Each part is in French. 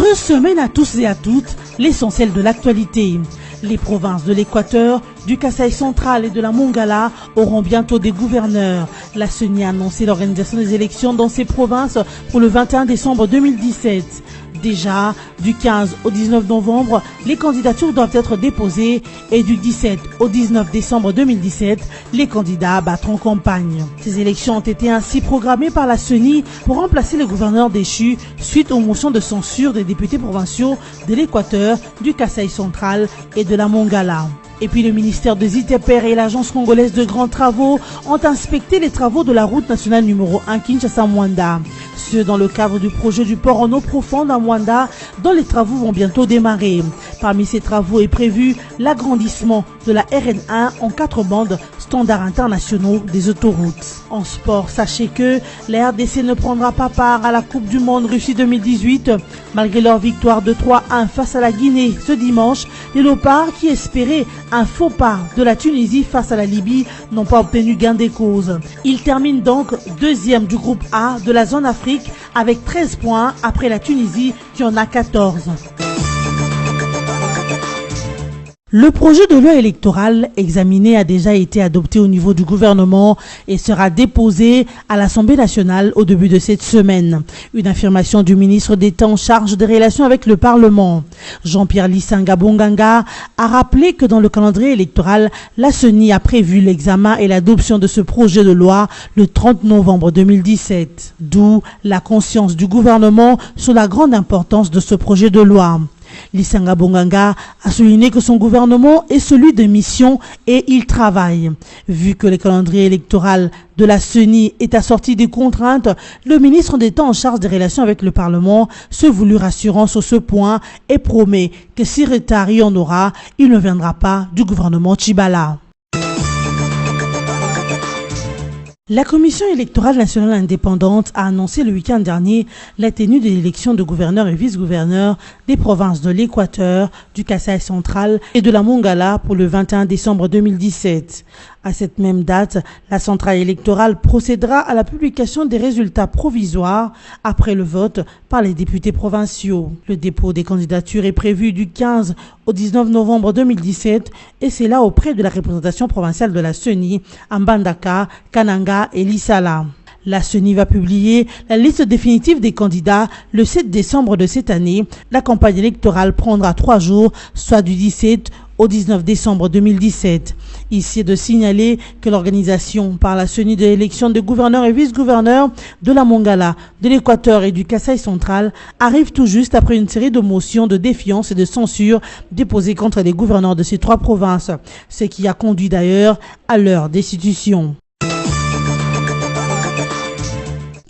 Heureuse semaine à tous et à toutes, l'essentiel de l'actualité. Les provinces de l'Équateur, du Kasaï central et de la Mongala auront bientôt des gouverneurs. La CENI a annoncé l'organisation des élections dans ces provinces pour le 21 décembre 2017. Déjà, du 15 au 19 novembre, les candidatures doivent être déposées et du 17 au 19 décembre 2017, les candidats battront campagne. Ces élections ont été ainsi programmées par la CENI pour remplacer les gouverneurs déchus suite aux motions de censure des députés provinciaux de l'Équateur, du Kasaï central et de la Mongala. Et puis le ministère des ITPR et l'agence congolaise de grands travaux ont inspecté les travaux de la route nationale numéro 1 Kinshasa-Mwanda. Ce dans le cadre du projet du port en eau profonde à Mwanda, dont les travaux vont bientôt démarrer. Parmi ces travaux est prévu l'agrandissement de la RN1 en 4 bandes standards internationaux des autoroutes. En sport, sachez que la RDC ne prendra pas part à la Coupe du Monde Russie 2018. Malgré leur victoire de 3-1 face à la Guinée ce dimanche, les Léopards qui espéraient un faux pas de la Tunisie face à la Libye n'ont pas obtenu gain des causes. Ils terminent donc deuxième du groupe A de la zone Afrique avec 13 points après la Tunisie qui en a 14. Le projet de loi électorale examiné a déjà été adopté au niveau du gouvernement et sera déposé à l'Assemblée nationale au début de cette semaine. Une affirmation du ministre d'État en charge des relations avec le Parlement. Jean-Pierre Lisanga Bonganga a rappelé que dans le calendrier électoral, la CENI a prévu l'examen et l'adoption de ce projet de loi le 30 novembre 2017. D'où la conscience du gouvernement sur la grande importance de ce projet de loi. Lisanga Bonganga a souligné que son gouvernement est celui de mission et il travaille. Vu que le calendrier électoral de la CENI est assorti des contraintes, le ministre d'État en charge des relations avec le Parlement se voulut rassurant sur ce point et promet que si retard il y en aura, il ne viendra pas du gouvernement Tchibala. La Commission électorale nationale indépendante a annoncé le week-end dernier la tenue de l'élection de gouverneurs et vice-gouverneurs des provinces de l'Équateur, du Kasaï central et de la Mongala pour le 21 décembre 2017. À cette même date, la centrale électorale procédera à la publication des résultats provisoires après le vote par les députés provinciaux. Le dépôt des candidatures est prévu du 15 au 19 novembre 2017 et c'est là auprès de la représentation provinciale de la CENI à Mbandaka, Kananga et Lissala. La CENI va publier la liste définitive des candidats le 7 décembre de cette année. La campagne électorale prendra 3 jours, soit du 17 au 19 décembre 2017. Ici est de signaler que l'organisation par la CENI de l'élection de gouverneurs et vice-gouverneurs de la Mongala, de l'Équateur et du Kasaï central arrive tout juste après une série de motions de défiance et de censure déposées contre les gouverneurs de ces 3 provinces, ce qui a conduit d'ailleurs à leur destitution.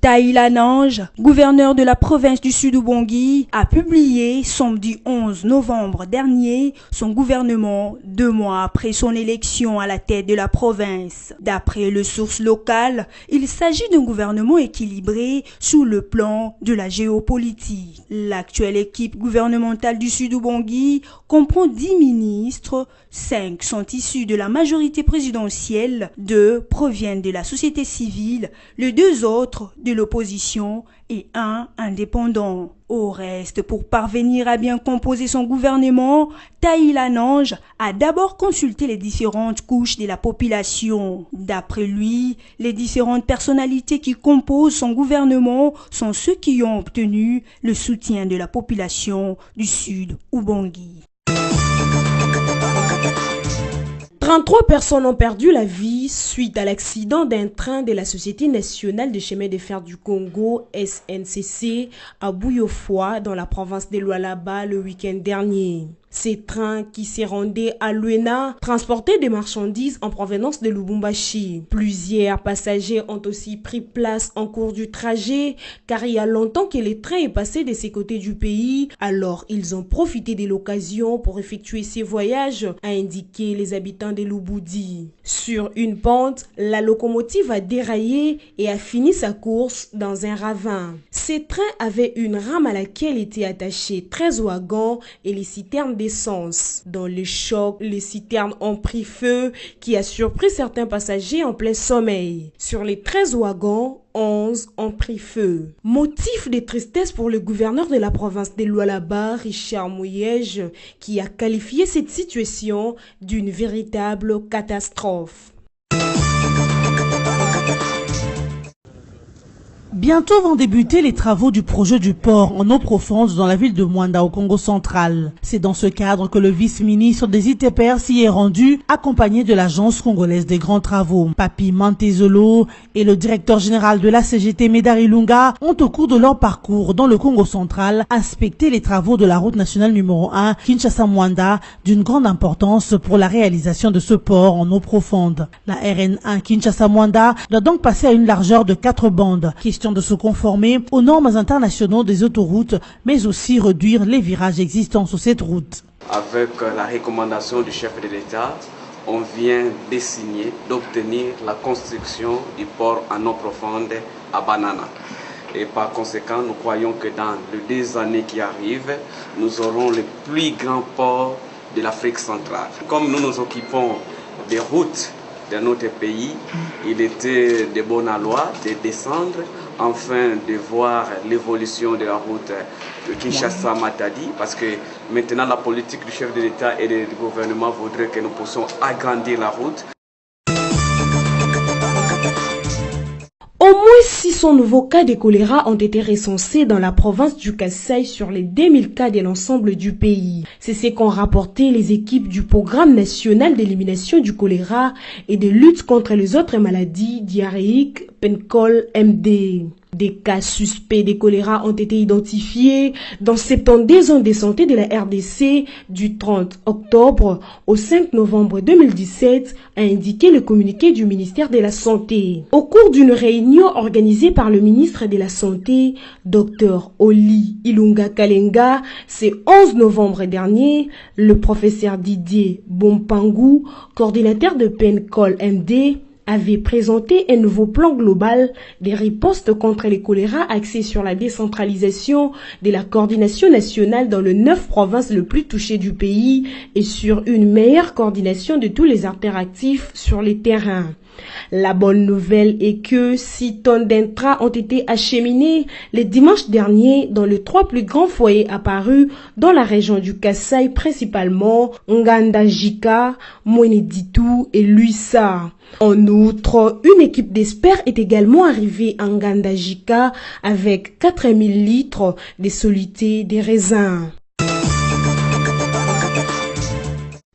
Taïla Nange, gouverneur de la province du Sud-Ubangui, a publié samedi 11 novembre dernier son gouvernement 2 mois après son élection à la tête de la province. D'après les sources locales, il s'agit d'un gouvernement équilibré sous le plan de la géopolitique. L'actuelle équipe gouvernementale du Sud-Ubangui comprend 10 ministres, 5 sont issus de la majorité présidentielle, 2 proviennent de la société civile, les 2 autres de l'opposition et 1 indépendant. Au reste, pour parvenir à bien composer son gouvernement, Taïla Nange a d'abord consulté les différentes couches de la population. D'après lui, les différentes personnalités qui composent son gouvernement sont ceux qui ont obtenu le soutien de la population du Sud-Ubangui. 33 personnes ont perdu la vie suite à l'accident d'un train de la Société nationale des chemins de fer du Congo, SNCC, à Bouyofoua, dans la province de Lualaba, le week-end dernier. Ces trains qui se rendaient à Luena transportaient des marchandises en provenance de Lubumbashi. Plusieurs passagers ont aussi pris place en cours du trajet car il y a longtemps que le train est passé de ces côtés du pays. Alors ils ont profité de l'occasion pour effectuer ces voyages, a indiqué les habitants de Lubudi. Sur une pente, la locomotive a déraillé et a fini sa course dans un ravin. Ces trains avaient une rame à laquelle étaient attachés 13 wagons et les citernes d'essence. Dans le choc, les citernes ont pris feu, qui a surpris certains passagers en plein sommeil. Sur les 13 wagons, 11 ont pris feu. Motif de tristesse pour le gouverneur de la province de Lualaba, Richard Mouyej, qui a qualifié cette situation d'une véritable catastrophe. Bientôt vont débuter les travaux du projet du port en eau profonde dans la ville de Mwanda au Congo central. C'est dans ce cadre que le vice-ministre des ITPR s'y est rendu, accompagné de l'agence congolaise des grands travaux. Papi Mantezolo et le directeur général de la CGT Médari Lunga ont au cours de leur parcours dans le Congo central inspecté les travaux de la route nationale numéro 1 Kinshasa-Mwanda d'une grande importance pour la réalisation de ce port en eau profonde. La RN1 Kinshasa-Mwanda doit donc passer à une largeur de 4 bandes. Question de se conformer aux normes internationaux des autoroutes, mais aussi réduire les virages existants sur cette route. Avec la recommandation du chef de l'État, on vient d'obtenir la construction du port en eau profonde à Banana. Et par conséquent, nous croyons que dans les 2 années qui arrivent, nous aurons le plus grand port de l'Afrique centrale. Comme nous nous occupons des routes de notre pays, il était de bonne loi de descendre afin de voir l'évolution de la route de Kinshasa-Matadi, parce que maintenant la politique du chef de l'État et du gouvernement voudrait que nous puissions agrandir la route. Au moins 600 nouveaux cas de choléra ont été recensés dans la province du Kasaï sur les 2000 cas de l'ensemble du pays. C'est ce qu'ont rapporté les équipes du Programme national d'élimination du choléra et de lutte contre les autres maladies diarrhéiques PENCOL MD. Des cas suspects de choléra ont été identifiés dans 72 zones de santé de la RDC du 30 octobre au 5 novembre 2017, a indiqué le communiqué du ministère de la Santé. Au cours d'une réunion organisée par le ministre de la Santé, Dr Oli Ilunga Kalenga, ce 11 novembre dernier, le professeur Didier Bompangou, coordinateur de PENCOL MD, avait présenté un nouveau plan global des ripostes contre les choléra axé sur la décentralisation de la coordination nationale dans les 9 provinces les plus touchées du pays et sur une meilleure coordination de tous les acteurs actifs sur les terrains. La bonne nouvelle est que 6 tonnes d'intrants ont été acheminées le dimanche dernier dans les 3 plus grands foyers apparus dans la région du Kasaï, principalement Ngandajika, Mweneditu et Luisa. En outre, une équipe d'experts est également arrivée à Ngandajika avec 4000 litres de soluté des raisins.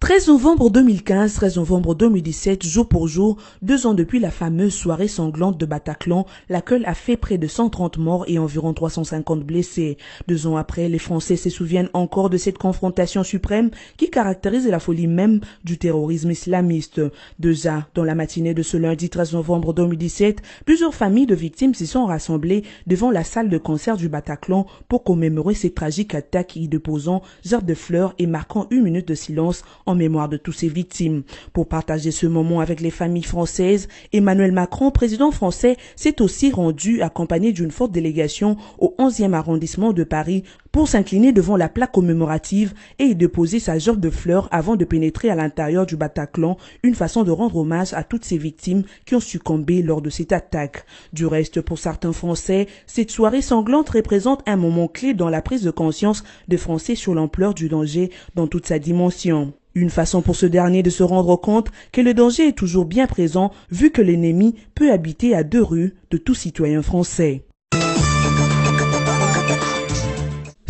13 novembre 2015, 13 novembre 2017, jour pour jour, 2 ans depuis la fameuse soirée sanglante de Bataclan, laquelle a fait près de 130 morts et environ 350 blessés. 2 ans après, les Français se souviennent encore de cette confrontation suprême qui caractérise la folie même du terrorisme islamiste. 2 ans, dans la matinée de ce lundi 13 novembre 2017, plusieurs familles de victimes s'y sont rassemblées devant la salle de concert du Bataclan pour commémorer ces tragiques attaques y déposant gerbes de fleurs et marquant 1 minute de silence en mémoire de tous ces victimes. Pour partager ce moment avec les familles françaises, Emmanuel Macron, président français, s'est aussi rendu accompagné d'une forte délégation au 11e arrondissement de Paris pour s'incliner devant la plaque commémorative et y déposer sa gerbe de fleurs avant de pénétrer à l'intérieur du Bataclan, une façon de rendre hommage à toutes ces victimes qui ont succombé lors de cette attaque. Du reste, pour certains Français, cette soirée sanglante représente un moment clé dans la prise de conscience des Français sur l'ampleur du danger dans toute sa dimension. Une façon pour ce dernier de se rendre compte que le danger est toujours bien présent vu que l'ennemi peut habiter à 2 rues de tout citoyen français.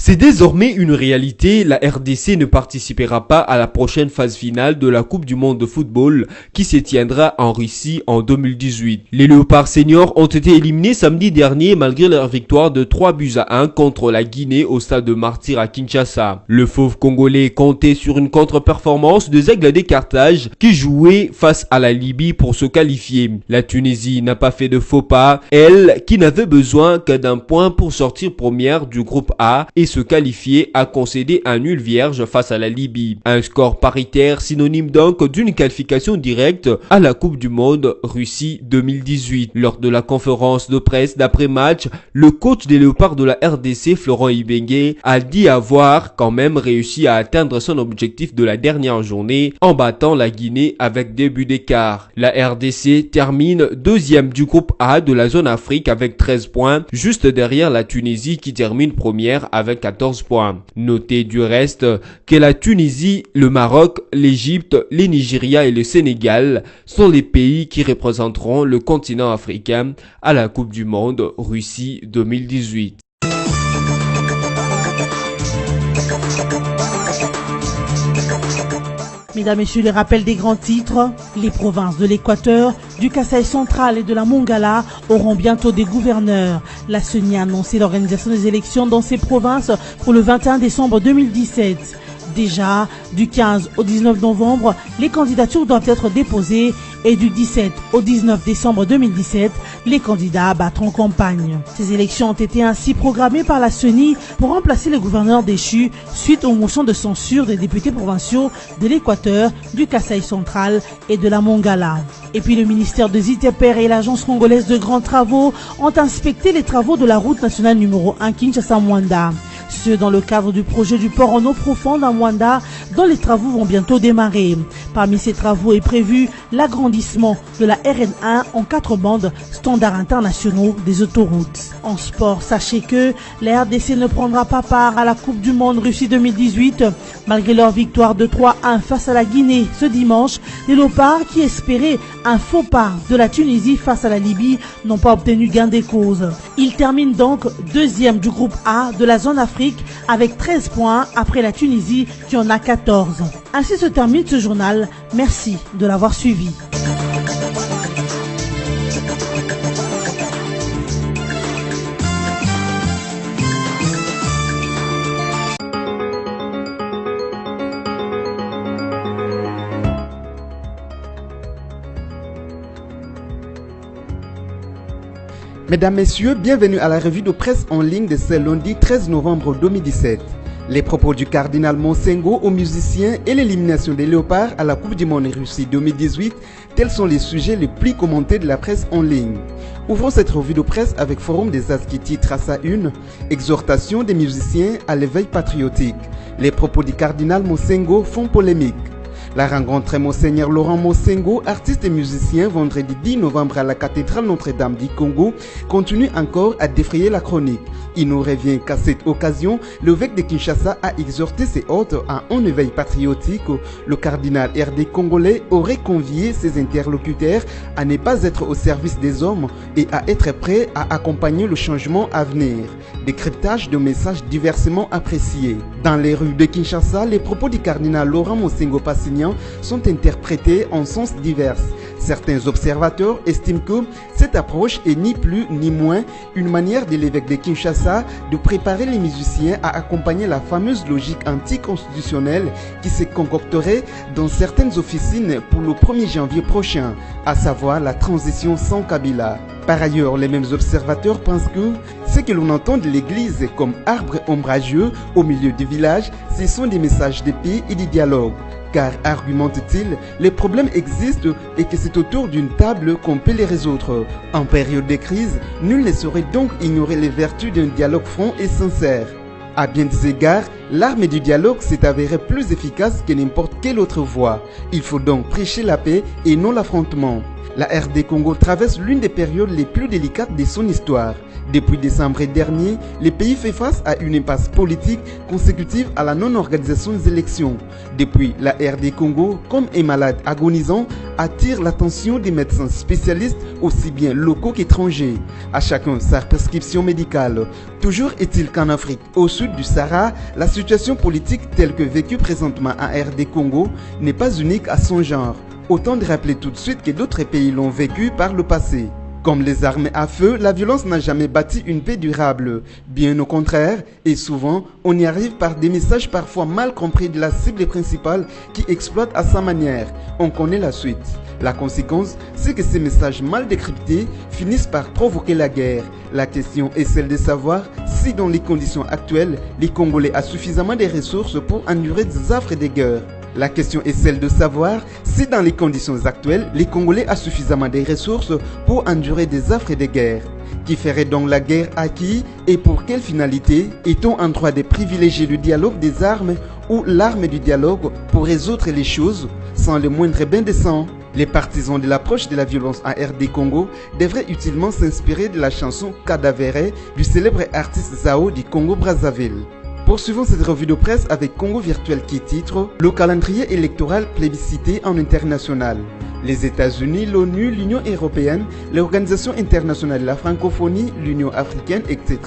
C'est désormais une réalité, la RDC ne participera pas à la prochaine phase finale de la Coupe du monde de football qui se tiendra en Russie en 2018. Les Léopards seniors ont été éliminés samedi dernier malgré leur victoire de 3-1 contre la Guinée au stade de Martyr à Kinshasa. Le fauve congolais comptait sur une contre-performance des Aigles des Carthage qui jouaient face à la Libye pour se qualifier. La Tunisie n'a pas fait de faux pas, elle qui n'avait besoin que d'un point pour sortir première du groupe A et se se qualifier a concédé un nul vierge face à la Libye. Un score paritaire synonyme donc d'une qualification directe à la Coupe du Monde Russie 2018. Lors de la conférence de presse d'après-match, le coach des Léopards de la RDC, Florent Ibenge, a dit avoir quand même réussi à atteindre son objectif de la dernière journée en battant la Guinée avec 2 buts d'écart. La RDC termine deuxième du groupe A de la zone Afrique avec 13 points, juste derrière la Tunisie qui termine première avec 14 points. Notez du reste que la Tunisie, le Maroc, l'Égypte, le Nigeria et le Sénégal sont les pays qui représenteront le continent africain à la Coupe du Monde Russie 2018. Mesdames, Messieurs, les rappels des grands titres. Les provinces de l'Équateur, du Kasaï central et de la Mongala auront bientôt des gouverneurs. La CENI a annoncé l'organisation des élections dans ces provinces pour le 21 décembre 2017. Déjà, du 15 au 19 novembre, les candidatures doivent être déposées et du 17 au 19 décembre 2017, les candidats battront campagne. Ces élections ont été ainsi programmées par la CENI pour remplacer les gouverneurs déchus suite aux motions de censure des députés provinciaux de l'Équateur, du Kasaï central et de la Mongala. Et puis le ministère de Ziteper et l'agence congolaise de grands travaux ont inspecté les travaux de la route nationale numéro 1 Kinshasa-Mwanda. Ce dans le cadre du projet du port en eau profonde à Mwanda, dont les travaux vont bientôt démarrer. Parmi ces travaux est prévu l'agrandissement de la RN1 en 4 bandes standards internationaux des autoroutes. En sport, sachez que la RDC ne prendra pas part à la Coupe du Monde Russie 2018. Malgré leur victoire de 3-1 face à la Guinée ce dimanche, les Léopards qui espéraient un faux pas de la Tunisie face à la Libye n'ont pas obtenu gain des causes. Ils terminent donc deuxième du groupe A de la zone Afrique avec 13 points après la Tunisie qui en a 14. Ainsi se termine ce journal. Merci de l'avoir suivi. Mesdames, Messieurs, bienvenue à la revue de presse en ligne de ce lundi 13 novembre 2017. Les propos du cardinal Monsengo aux musiciens et l'élimination des Léopards à la Coupe du Monde Russie 2018, tels sont les sujets les plus commentés de la presse en ligne. Ouvrons cette revue de presse avec Forum des As qui titre à sa une « Exhortation des musiciens à l'éveil patriotique ». Les propos du cardinal Monsengo font polémique. La rencontre Monseigneur Laurent Monsengo, artiste et musicien, vendredi 10 novembre à la cathédrale Notre-Dame du Congo, continue encore à défrayer la chronique. Il nous revient qu'à cette occasion, l'évêque de Kinshasa a exhorté ses hôtes à un éveil patriotique. Le cardinal RD congolais aurait convié ses interlocuteurs à ne pas être au service des hommes et à être prêts à accompagner le changement à venir. Décryptage de messages diversement appréciés. Dans les rues de Kinshasa, les propos du cardinal Laurent Monsengo Passignan sont interprétés en sens divers. Certains observateurs estiment que cette approche est ni plus ni moins une manière de l'évêque de Kinshasa de préparer les musiciens à accompagner la fameuse logique anticonstitutionnelle qui se concocterait dans certaines officines pour le 1er janvier prochain, à savoir la transition sans Kabila. Par ailleurs, les mêmes observateurs pensent que ce que l'on entend de l'église comme arbre ombrageux au milieu du village, ce sont des messages de paix et de dialogue. Car, argumente-t-il, les problèmes existent et que c'est autour d'une table qu'on peut les résoudre. En période de crise, nul ne saurait donc ignorer les vertus d'un dialogue franc et sincère. À bien des égards, l'arme du dialogue s'est avérée plus efficace que n'importe quelle autre voie. Il faut donc prêcher la paix et non l'affrontement. La RD Congo traverse l'une des périodes les plus délicates de son histoire. Depuis décembre dernier, le pays fait face à une impasse politique consécutive à la non-organisation des élections. Depuis, la RD Congo, comme un malade agonisant, attire l'attention des médecins spécialistes aussi bien locaux qu'étrangers. À chacun sa prescription médicale. Toujours est-il qu'en Afrique, au sud du Sahara, la situation politique telle que vécue présentement en RD Congo n'est pas unique à son genre. Autant de rappeler tout de suite que d'autres pays l'ont vécu par le passé. Comme les armes à feu, la violence n'a jamais bâti une paix durable. Bien au contraire, et souvent, on y arrive par des messages parfois mal compris de la cible principale qui exploite à sa manière. On connaît la suite. La conséquence, c'est que ces messages mal décryptés finissent par provoquer la guerre. La question est celle de savoir si dans les conditions actuelles, les Congolais ont suffisamment de ressources pour endurer des affres de guerre. La question est celle de savoir si dans les conditions actuelles, les Congolais ont suffisamment de ressources pour endurer des affres de guerre. Qui ferait donc la guerre à qui et pour quelle finalité? Est-on en droit de privilégier le dialogue des armes ou l'arme du dialogue pour résoudre les choses sans le moindre bain de sang? Les partisans de l'approche de la violence en RD Congo devraient utilement s'inspirer de la chanson Cadavéré du célèbre artiste Zao du Congo-Brazzaville. Poursuivons cette revue de presse avec Congo Virtuel qui titre « Le calendrier électoral plébiscité en international ». Les États-Unis, l'ONU, l'Union européenne, l'Organisation internationale de la francophonie, l'Union africaine, etc.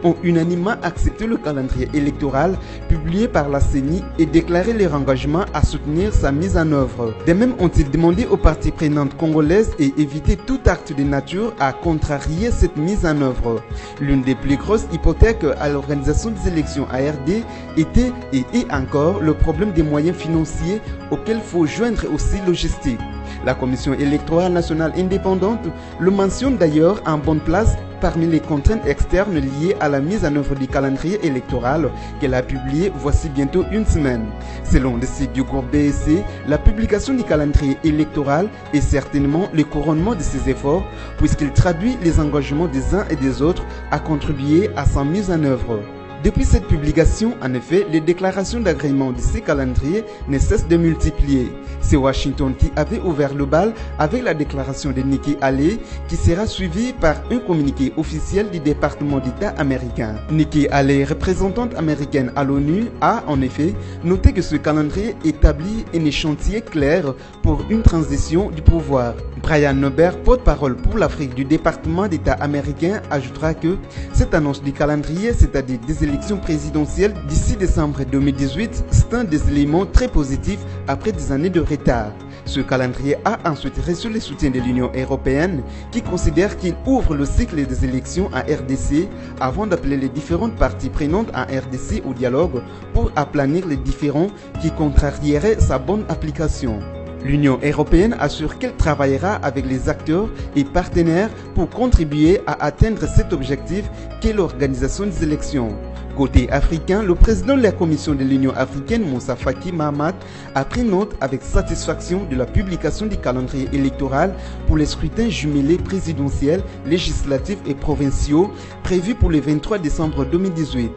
ont unanimement accepté le calendrier électoral publié par la CENI et déclaré leur engagement à soutenir sa mise en œuvre. De même ont-ils demandé aux parties prenantes congolaises et éviter tout acte de nature à contrarier cette mise en œuvre. L'une des plus grosses hypothèques à l'organisation des élections à RD était et est encore le problème des moyens financiers auxquels faut joindre aussi logistique. La Commission électorale nationale indépendante le mentionne d'ailleurs en bonne place parmi les contraintes externes liées à la mise en œuvre du calendrier électoral qu'elle a publié voici bientôt une semaine. Selon le site du groupe BSC, la publication du calendrier électoral est certainement le couronnement de ses efforts puisqu'il traduit les engagements des uns et des autres à contribuer à sa mise en œuvre. Depuis cette publication, en effet, les déclarations d'agrément de ces calendriers ne cessent de multiplier. C'est Washington qui avait ouvert le bal avec la déclaration de Nikki Haley qui sera suivie par un communiqué officiel du département d'État américain. Nikki Haley, représentante américaine à l'ONU, a en effet noté que ce calendrier établit un échantillon clair pour une transition du pouvoir. Brian Neubert, porte-parole pour l'Afrique du département d'État américain, ajoutera que cette annonce du calendrier, c'est-à-dire des élections présidentielles d'ici décembre 2018, c'est un des éléments très positifs après des années de retard. Ce calendrier a ensuite reçu le soutien de l'Union européenne qui considère qu'il ouvre le cycle des élections en RDC avant d'appeler les différentes parties prenantes en RDC au dialogue pour aplanir les différends qui contrarieraient sa bonne application. L'Union européenne assure qu'elle travaillera avec les acteurs et partenaires pour contribuer à atteindre cet objectif qu'est l'organisation des élections. Côté africain, le président de la Commission de l'Union africaine, Moussa Faki Mahamat, a pris note avec satisfaction de la publication du calendrier électoral pour les scrutins jumelés présidentiels, législatifs et provinciaux prévus pour le 23 décembre 2018,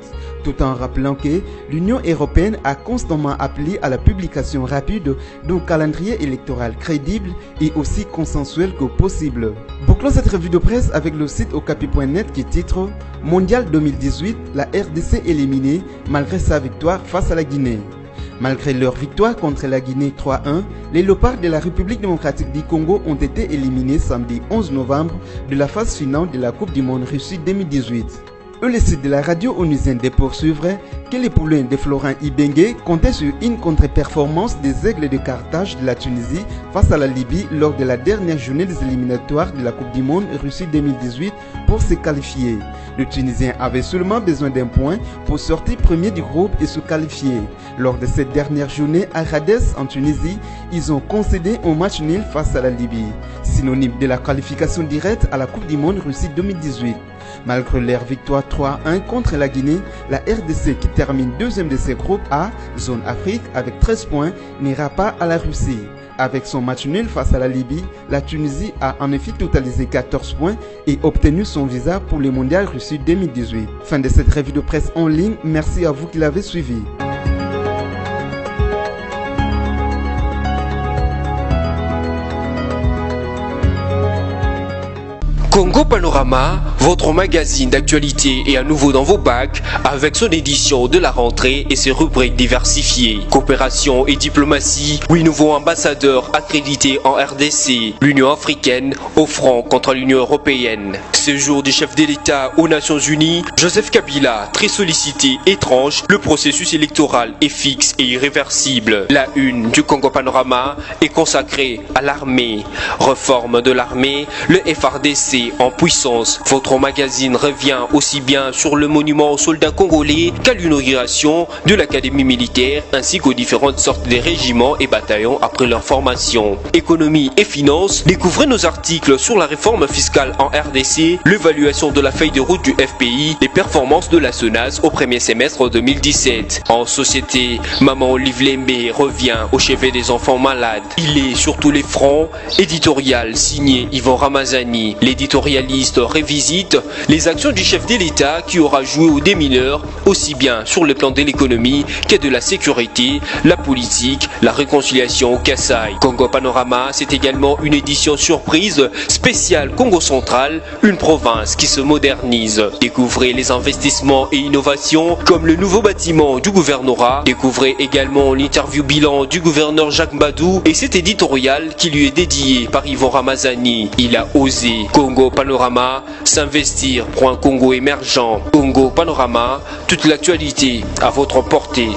tout en rappelant que l'Union européenne a constamment appelé à la publication rapide d'un calendrier électoral crédible et aussi consensuel que possible. Bouclons cette revue de presse avec le site okapi.net qui titre « Mondial 2018, la RDC éliminée malgré sa victoire face à la Guinée ». Malgré leur victoire contre la Guinée 3-1, les léopards de la République démocratique du Congo ont été éliminés samedi 11 novembre de la phase finale de la Coupe du Monde Russie 2018. Le site de la radio onusienne de poursuivre que les poulains de Florent Ibenge comptaient sur une contre-performance des Aigles de Carthage de la Tunisie face à la Libye lors de la dernière journée des éliminatoires de la Coupe du Monde Russie 2018 pour se qualifier. Le Tunisien avait seulement besoin d'un point pour sortir premier du groupe et se qualifier. Lors de cette dernière journée à Rades en Tunisie, ils ont concédé un match nul face à la Libye, synonyme de la qualification directe à la Coupe du Monde Russie 2018. Malgré leur victoire 3-1 contre la Guinée, la RDC qui termine deuxième de ses groupes A, zone Afrique, avec 13 points, n'ira pas à la Russie. Avec son match nul face à la Libye, la Tunisie a en effet totalisé 14 points et obtenu son visa pour le Mondial Russie 2018. Fin de cette revue de presse en ligne, merci à vous qui l'avez suivi. Congo Panorama, votre magazine d'actualité est à nouveau dans vos bacs avec son édition de la rentrée et ses rubriques diversifiées. Coopération et diplomatie, 8 nouveaux ambassadeurs accrédités en RDC, l'Union africaine au front contre l'Union européenne. Séjour du chef de l'État aux Nations Unies, Joseph Kabila, très sollicité, étrange, le processus électoral est fixe et irréversible. La une du Congo Panorama est consacrée à l'armée. Réforme de l'armée, le FRDC montée en puissance. Votre magazine revient aussi bien sur le monument aux soldats congolais qu'à l'inauguration de l'académie militaire ainsi qu'aux différentes sortes de régiments et bataillons après leur formation. Économie et finances, découvrez nos articles sur la réforme fiscale en RDC, l'évaluation de la feuille de route du FPI, les performances de la SONAS au premier semestre 2017. En société, Maman Olive Lembe revient au chevet des enfants malades. Il est sur tous les fronts. Éditorial signé Yvon Ramazani. L'éditorialiste revisite les actions du chef de l'État qui aura joué aux démineurs aussi bien sur le plan de l'économie que de la sécurité, la politique, la réconciliation au Kasaï. Congo Panorama, c'est également une édition surprise spéciale Congo Central, une province qui se modernise. Découvrez les investissements et innovations comme le nouveau bâtiment du gouvernorat. Découvrez également l'interview bilan du gouverneur Jacques Badou et cet éditorial qui lui est dédié par Yvon Ramazani. Il a osé. Congo Panorama, s'investir pour un Congo émergent. Congo Panorama, toute l'actualité à votre portée.